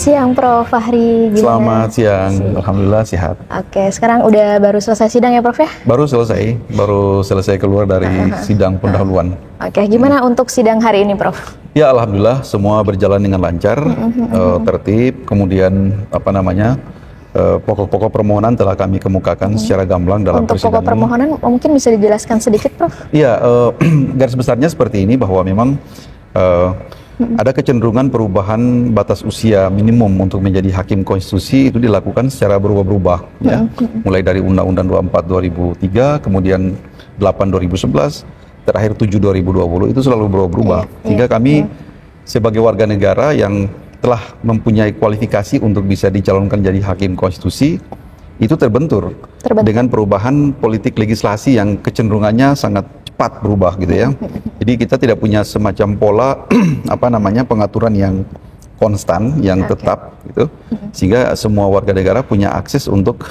siang Prof. Fahri. Selamat siang, alhamdulillah sehat. Oke, sekarang udah baru selesai sidang ya Prof ya? Baru selesai keluar dari sidang pendahuluan. Oke, gimana untuk sidang hari ini Prof? Ya alhamdulillah semua berjalan dengan lancar, tertib, kemudian pokok-pokok permohonan telah kami kemukakan secara gamblang dalam untuk persidangan. Untuk pokok permohonan mungkin bisa dijelaskan sedikit Prof? Iya, garis besarnya seperti ini bahwa memang ada kecenderungan perubahan batas usia minimum untuk menjadi hakim konstitusi itu dilakukan secara berubah-ubah, ya. Mulai dari Undang-Undang 24 2003, kemudian 8 2011, terakhir 7 2020 itu selalu berubah-ubah. Sehingga kami sebagai warga negara yang telah mempunyai kualifikasi untuk bisa dicalonkan jadi hakim konstitusi itu terbentur dengan perubahan politik legislasi yang kecenderungannya sangat cepat berubah gitu ya. Jadi kita tidak punya semacam pola pengaturan yang konstan, yang tetap gitu. Sehingga semua warga negara punya akses untuk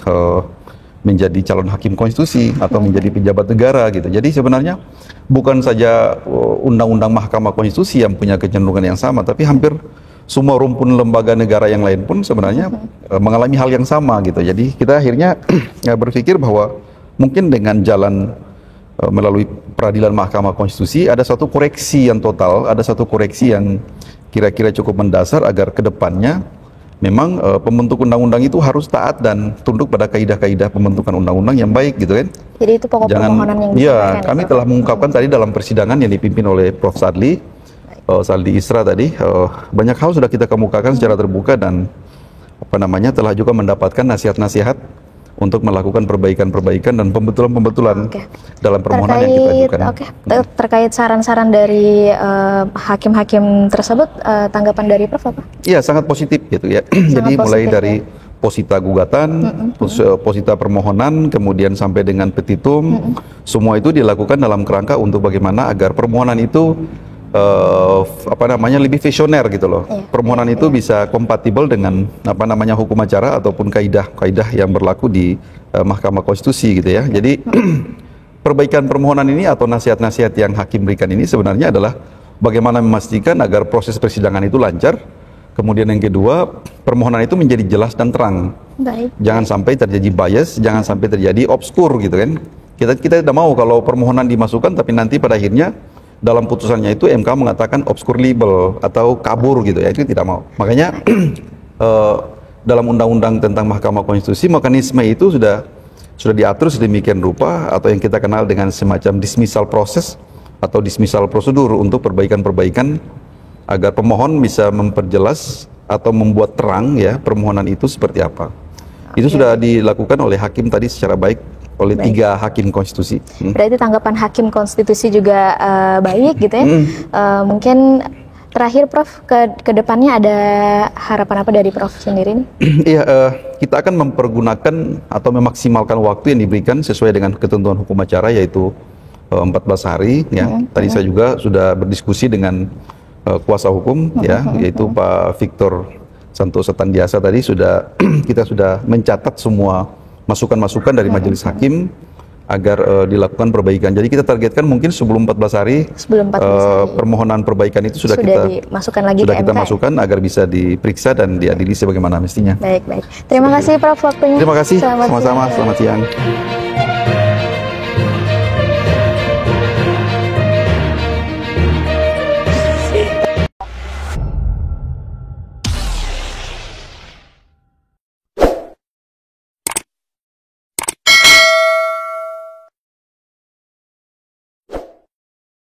menjadi calon hakim konstitusi atau menjadi pejabat negara gitu. Jadi sebenarnya bukan saja undang-undang Mahkamah Konstitusi yang punya kecenderungan yang sama, tapi hampir semua rumpun lembaga negara yang lain pun sebenarnya mengalami hal yang sama gitu. Jadi kita akhirnya berpikir bahwa mungkin dengan jalan melalui peradilan Mahkamah Konstitusi ada satu koreksi yang total, ada satu koreksi yang kira-kira cukup mendasar agar kedepannya memang pembentuk undang-undang itu harus taat dan tunduk pada kaidah-kaidah pembentukan undang-undang yang baik gitu kan. Jadi itu pokok permohonan yang disampaikan. Ya, kami telah mengungkapkan tadi dalam persidangan yang dipimpin oleh Prof. Saldi Isra tadi, banyak hal sudah kita kemukakan secara terbuka dan telah juga mendapatkan nasihat-nasihat untuk melakukan perbaikan-perbaikan dan pembetulan-pembetulan dalam permohonan yang kita ajukan. Terkait saran-saran dari hakim-hakim tersebut, tanggapan dari Prof apa? Iya, sangat positif gitu ya. Jadi mulai dari posita gugatan, posita permohonan, kemudian sampai dengan petitum, semua itu dilakukan dalam kerangka untuk bagaimana agar permohonan itu lebih visioner gitu loh. Permohonan itu bisa kompatibel dengan hukum acara ataupun kaidah-kaidah yang berlaku di Mahkamah Konstitusi gitu ya. Jadi perbaikan permohonan ini atau nasihat-nasihat yang hakim berikan ini sebenarnya adalah bagaimana memastikan agar proses persidangan itu lancar. Kemudian yang kedua, permohonan itu menjadi jelas dan terang. Jangan sampai terjadi bias, jangan sampai terjadi obskur gitu kan. Kita tidak mau kalau permohonan dimasukkan tapi nanti pada akhirnya dalam putusannya itu MK mengatakan obscur libel atau kabur gitu ya, itu tidak mau. Makanya dalam undang-undang tentang Mahkamah Konstitusi mekanisme itu sudah diatur sedemikian rupa atau yang kita kenal dengan semacam dismissal proses atau dismissal prosedur untuk perbaikan-perbaikan agar pemohon bisa memperjelas atau membuat terang ya permohonan itu seperti apa. Itu sudah dilakukan oleh hakim tadi secara baik oleh 3 hakim konstitusi. Berarti tanggapan hakim konstitusi juga baik gitu ya. Mungkin terakhir Prof, ke depannya ada harapan apa dari Prof sendiri nih? Iya, kita akan mempergunakan atau memaksimalkan waktu yang diberikan sesuai dengan ketentuan hukum acara yaitu 14 hari ya. Tadi saya juga sudah berdiskusi dengan kuasa hukum ya, yaitu Pak Victor Santosa Tandiasa tadi kita sudah mencatat semua masukan-masukan dari majelis hakim agar dilakukan perbaikan. Jadi kita targetkan mungkin sebelum 14 hari, permohonan perbaikan itu sudah kita masukkan agar bisa diperiksa dan diadili sebagaimana mestinya. Baik. Terima kasih Prof waktunya. Terima kasih. Sama-sama. Selamat siang.